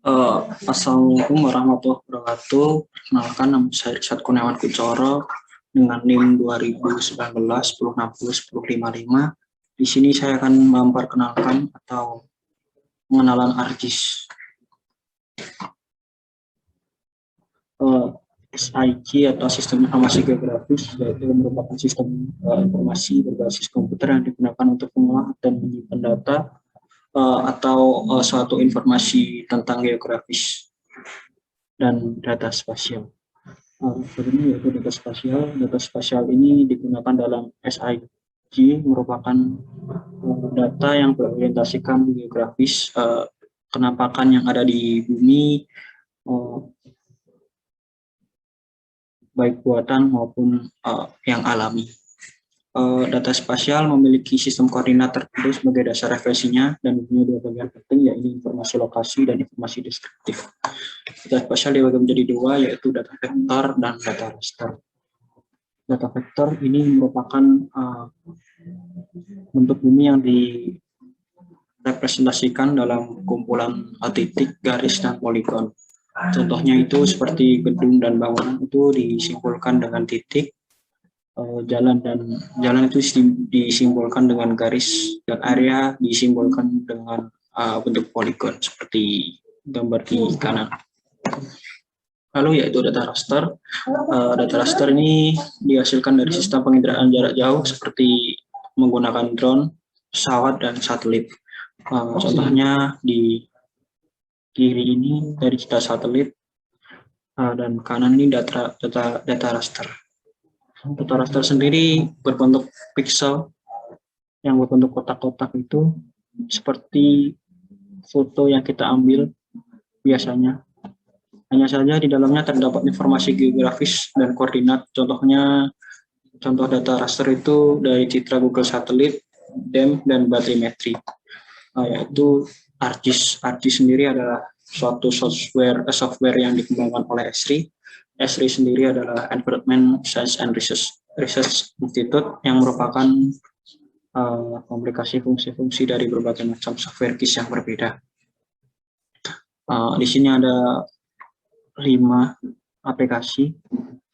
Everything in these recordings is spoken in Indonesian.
Eh, Assalamualaikum warahmatullahi wabarakatuh. Perkenalkan, nama saya Irsad Kurniawan Kucoro dengan NIM 2019 1060 1055. Di sini saya akan memperkenalkan atau pengenalan ArcGIS. Eh, SIG atau Sistem Informasi Geografis yaitu merupakan sistem informasi berbasis komputer yang digunakan untuk mengolah dan menyimpan data atau suatu informasi tentang geografis dan data spasial. Ini yaitu data spasial. Data spasial ini digunakan dalam SIG, merupakan data yang berorientasikan geografis, kenampakan yang ada di bumi, baik buatan maupun yang alami. Data spasial memiliki sistem koordinat tertentu sebagai dasar referensinya dan punya dua bagian penting, yaitu informasi lokasi dan informasi deskriptif. Data spasial dibagi menjadi dua, yaitu data vektor dan data raster. Data vektor ini merupakan bentuk bumi yang direpresentasikan dalam kumpulan titik, garis, dan poligon. Contohnya itu seperti gedung dan bangunan itu disimpulkan dengan titik, jalan itu disimbolkan dengan garis, dan area disimbolkan dengan bentuk poligon seperti gambar di kanan. Lalu yaitu data raster. Data raster ini dihasilkan dari sistem penginderaan jarak jauh seperti menggunakan drone, pesawat, dan satelit. Contohnya di kiri ini dari data satelit, dan kanan ini data raster. Data raster sendiri berbentuk pixel yang berbentuk kotak-kotak, itu seperti foto yang kita ambil biasanya. Hanya saja di dalamnya terdapat informasi geografis dan koordinat. Contoh data raster itu dari citra Google Satelit, DEM, dan baterimetri. Yaitu ArcGIS. ArcGIS sendiri adalah suatu software yang dikembangkan oleh Esri. Esri sendiri adalah Environment Science and Research Institute yang merupakan komplikasi fungsi-fungsi dari berbagai macam software GIS yang berbeda. Di sini ada 5 aplikasi,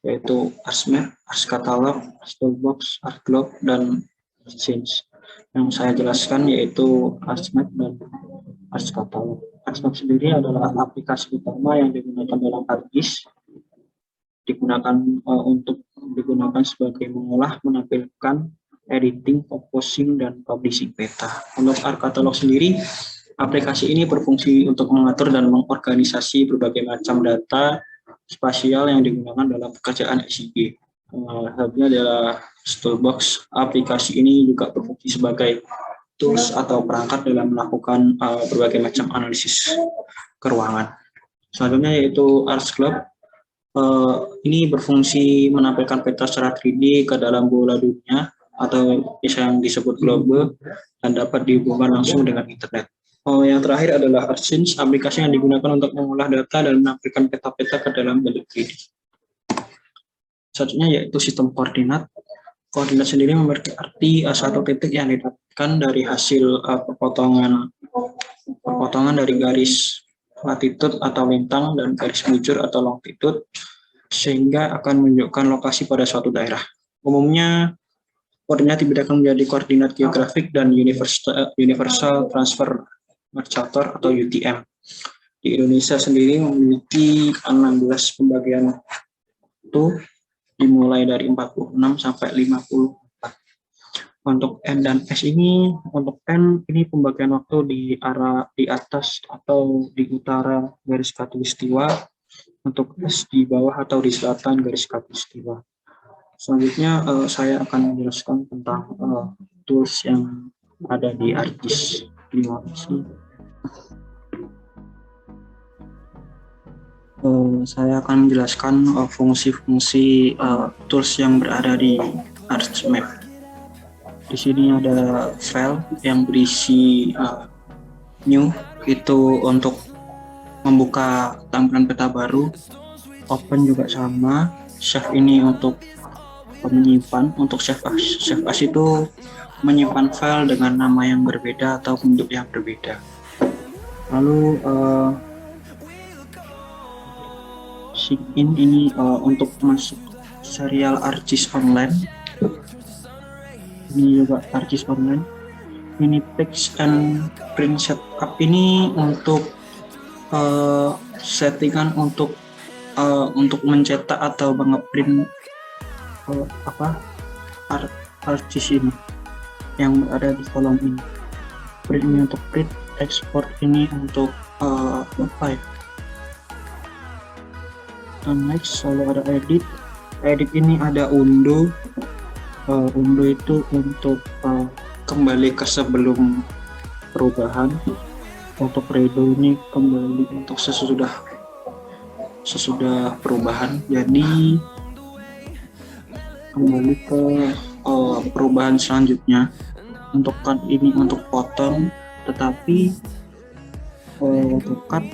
yaitu ArcMap, ArcCatalog, ArcToolbox, ArcGlobe, dan ArcScience. Yang saya jelaskan yaitu ArcMap dan ArcCatalog. ArcMap sendiri adalah aplikasi utama yang digunakan dalam ArcGIS, digunakan sebagai mengolah, menampilkan, editing, composing, dan publishing peta. Untuk ArcCatalog sendiri, aplikasi ini berfungsi untuk mengatur dan mengorganisasi berbagai macam data spasial yang digunakan dalam pekerjaan SIG. Halnya adalah Toolbox. Aplikasi ini juga berfungsi sebagai tools atau perangkat dalam melakukan berbagai macam analisis keruangan. Selanjutnya yaitu ArcGlobe. Ini berfungsi menampilkan peta secara 3D ke dalam bola dunia atau yang disebut globe, dan dapat dihubungkan langsung dengan internet. Yang terakhir adalah ArcScience, aplikasi yang digunakan untuk mengolah data dan menampilkan peta-peta ke dalam bentuk 3D. Selanjutnya yaitu sistem koordinat. Koordinat sendiri memiliki arti satu titik yang didapatkan dari hasil perpotongan dari garis latitude atau lintang dan garis bujur atau longitude, sehingga akan menunjukkan lokasi pada suatu daerah. Umumnya koordinat dibedakan menjadi koordinat geografik dan universal transfer mercator atau UTM. Di Indonesia sendiri memiliki 16 pembagian waktu, dimulai dari 46 sampai 54. Untuk N dan S ini, untuk N ini pembagian waktu di atas atau di utara garis khatulistiwa, untuk S di bawah atau di selatan garis khatulistiwa. Selanjutnya saya akan menjelaskan tentang tools yang ada di ArcGIS. Terima kasih. Saya akan menjelaskan fungsi-fungsi tools yang berada di ArcMap. Di sini ada file yang berisi new, itu untuk membuka tampilan peta baru. Open juga sama. Save ini untuk menyimpan. Untuk save as itu menyimpan file dengan nama yang berbeda atau bentuk yang berbeda. Lalu sign in ini untuk masuk serial Arcis Online. Ini juga Arcis Online. Ini text and print setup ini untuk settingan untuk mencetak atau ngeprint Arcis ini yang ada di kolom ini. Print ini untuk print, export ini untuk dan next selalu ada edit ini ada undo. Undo itu untuk kembali ke sebelum perubahan. Untuk redo ini kembali untuk sesudah perubahan, jadi kembali ke perubahan selanjutnya. Untuk cut ini untuk potong, tetapi untuk cut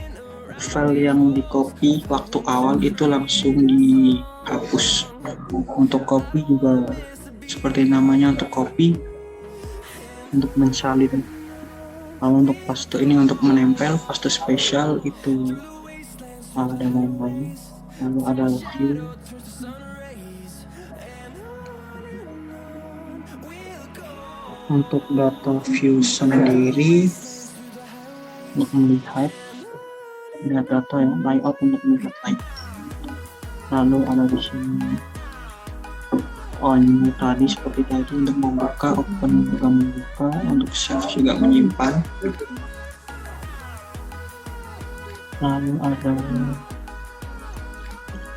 file yang di copy waktu awal itu langsung dihapus. Untuk copy juga seperti namanya, untuk copy untuk mensalin. Kalau untuk paste ini untuk menempel, paste spesial itu ada lain-lain. Lalu ada view, untuk data view sendiri untuk melihat data yang layout untuk melihat layout. Lalu ada di sini new tadi seperti tadi untuk membuka, open juga membuka, untuk save juga menyimpan. Lalu ada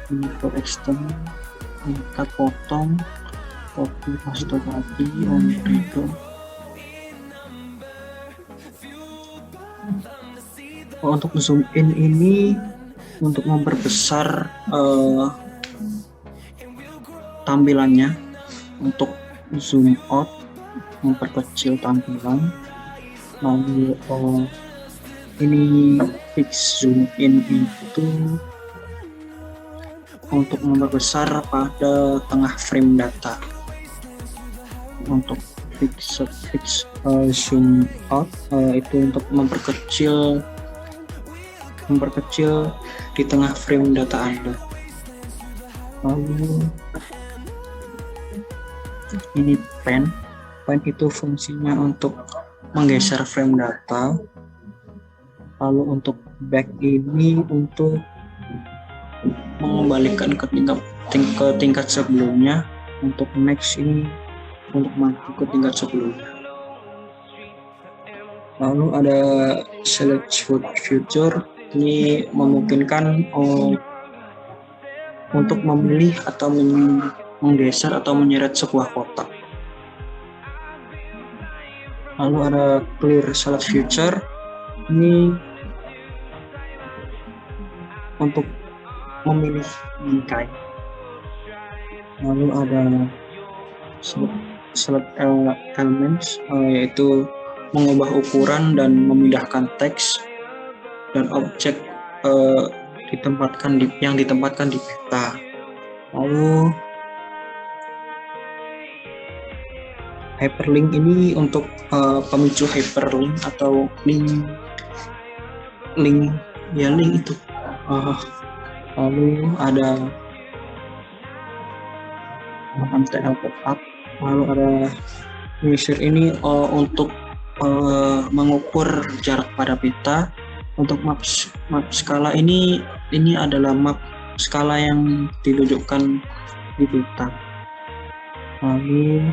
ini for extend, kita potong, copy paste tadi, on redo. Untuk zoom in ini untuk memperbesar tampilannya. Untuk zoom out memperkecil tampilan. Lalu ini fix zoom in itu untuk memperbesar pada tengah frame data. Untuk fix zoom out itu untuk memperkecil di tengah frame data Anda. Lalu ini pen itu fungsinya untuk menggeser frame data. Lalu untuk back ini untuk mengembalikan ke tingkat sebelumnya. Untuk next ini untuk maju ke tingkat sebelumnya. Lalu ada select future, ini memungkinkan untuk memilih atau menggeser atau menyeret sebuah kotak. Lalu ada clear select future, ini untuk memilih bingkai. Lalu ada select elements, yaitu mengubah ukuran dan memindahkan teks dan objek yang ditempatkan di peta. Lalu hyperlink ini untuk pemicu hyperlink atau link itu. Lalu ada MTL pop-up. Lalu ada measure ini untuk mengukur jarak pada peta. Untuk map skala ini adalah map skala yang ditunjukkan di peta. Lalu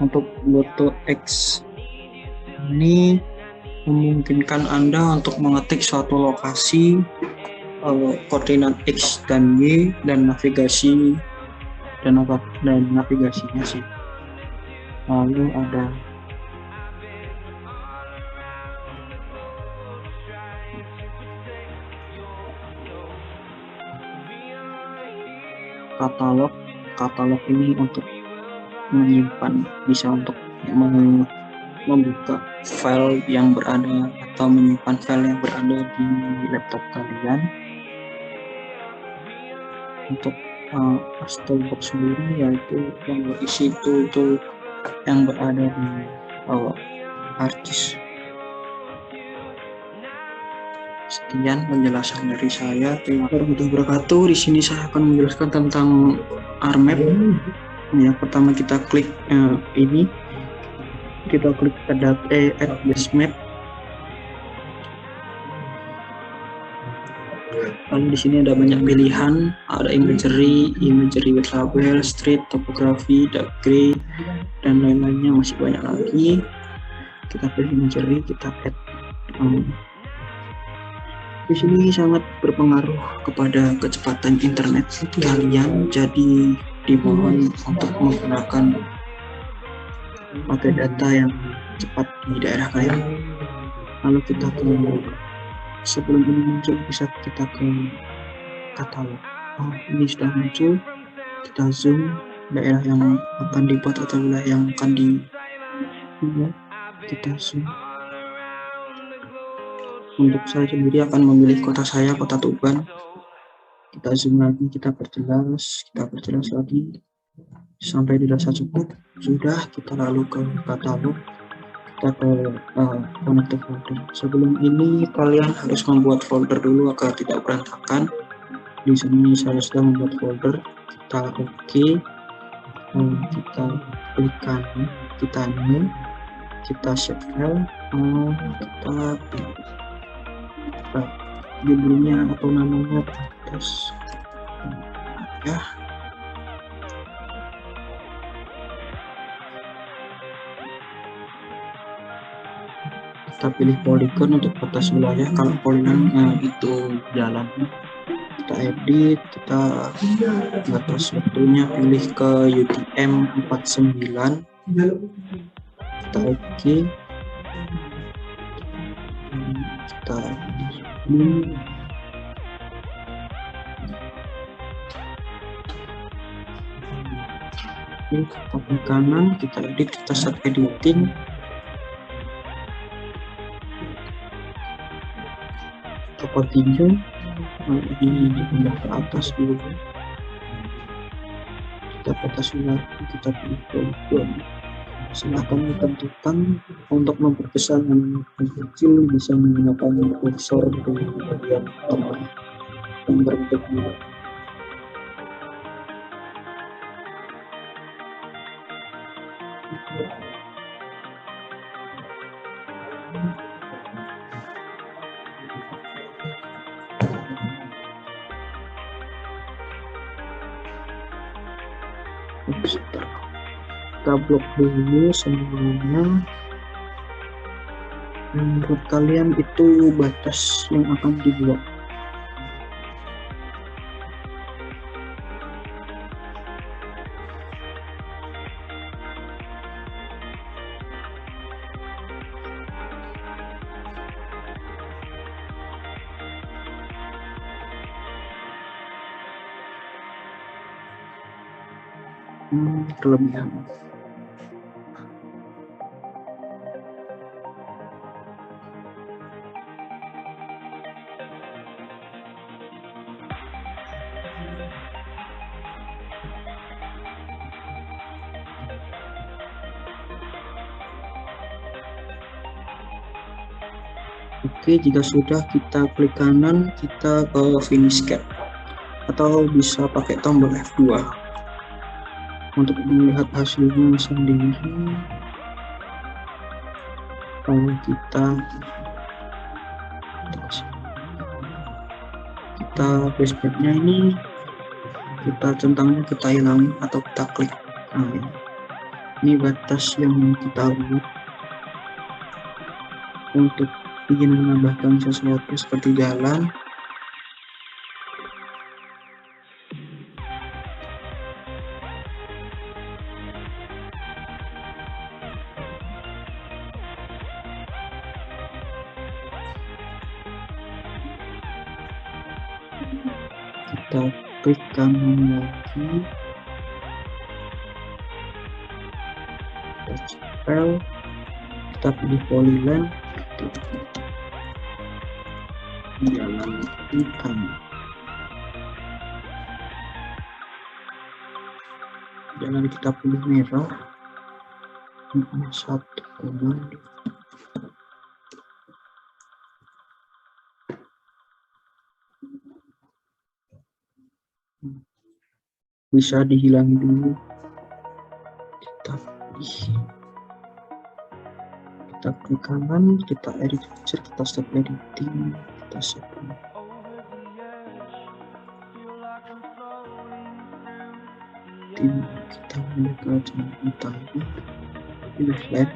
untuk Boto X ini memungkinkan Anda untuk mengetik suatu lokasi, koordinat X dan Y, dan navigasinya sih. Lalu ada katalog ini untuk menyimpan, bisa untuk membuka file yang berada atau menyimpan file yang berada di laptop kalian. Untuk toolbox sendiri yaitu yang berisi tool yang berada di Arcis. Sekian penjelasan dari saya. Terima kasih warahmatullahi wabarakatuh. Di sini saya akan menjelaskan tentang RMap. Yang pertama kita klik ini, kita klik pada Address Map. Lalu di sini ada banyak pilihan, ada imagery with label, street, topography, dark gray, dan lain-lainnya, masih banyak lagi. Kita pilih imagery, kita add. Di sini sangat berpengaruh kepada kecepatan internet kalian, jadi dimohon untuk menggunakan pakai data yang cepat di daerah kalian. Lalu kita ke, sebelum ini muncul bisa kita ke katalog. Ini sudah muncul, kita zoom daerah yang akan dibuat atau wilayah yang akan dibuat, kita zoom. Untuk saya sendiri akan memilih kota saya, kota Tuban. Kita zoom lagi, kita perjelas lagi sampai dirasa cukup. Sudah, kita lalu ke katalog, kita ke connected folder. Sebelum ini kalian harus membuat folder dulu agar tidak berantakan. Di sini saya sudah membuat folder. Kita oke, kita klik kanan, kita new, kita save file, kita judulnya atau namanya terus ya. Kita pilih polygon untuk batas wilayah. Kalau polygon itu jalan, kita edit, kita batas waktunya pilih ke UTM 49, kita oke, kita ke kanan, kita edit, kita start editing. Kita continue, ini dipindah ke atas dulu, kita batas wilayah, kita pilih polygon. Silahkan ditentukan untuk memperbesar dan memperkecil, bisa menggunakan kursor di bagian tengah yang berbentuk bulat. Kita blok dulu semuanya. Menurut kalian itu batas yang akan dibuat. Kelebihan. Oke, jika sudah kita klik kanan, kita ke finish cat atau bisa pakai tombol F2 untuk melihat hasilnya sendiri. Kalau kita basebatnya ini, kita centangnya kita hilangi atau kita klik. Ini batas yang kita buat untuk ingin menambahkan sesuatu seperti jalan. Kita klik kanan lagi, kita pilih polyline, jalan hitam, jalan kita pilih merah, 1,2. bisa dihilangi dulu. Kita klik kanan, kita edit picture, kita stop editing, kita save. Kita balik ke channel utama, pilih flat,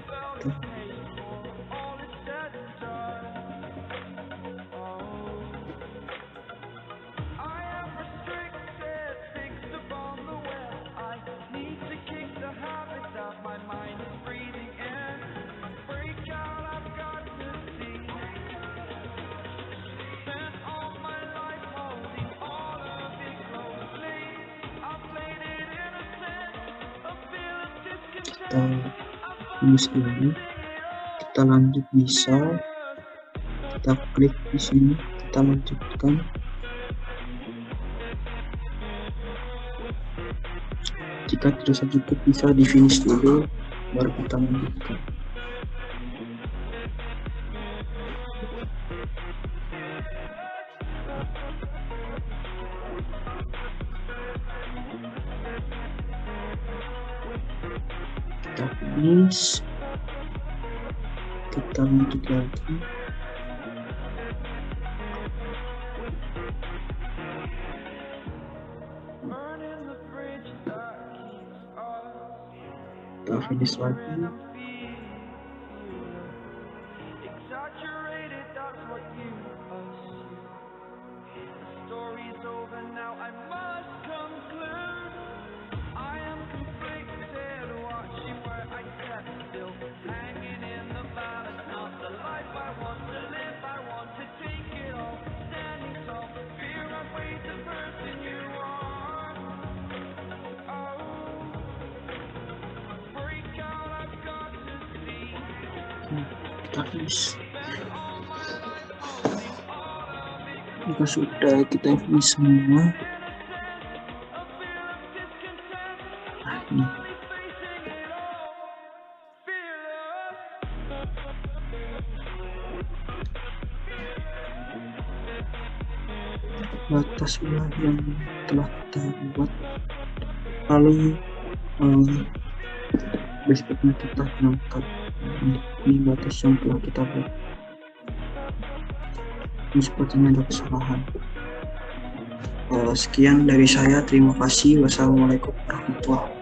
kita tulis dulu, kita lanjut bisa, kita klik di sini, kita lanjutkan. Jika dirasa cukup bisa di finish dulu, baru kita lanjutkan. Kita finish, kita lanjut lagi. Kita finish lagi. Kita finish. Jika sudah kita finish semua, ini batas wilayah yang telah kita buat. Lalu berikutnya kita angkat ini batas yang telah kita buat. Ini sepertinya ada kesalahan. Sekian dari saya, terima kasih. Wassalamualaikum warahmatullahi wabarakatuh.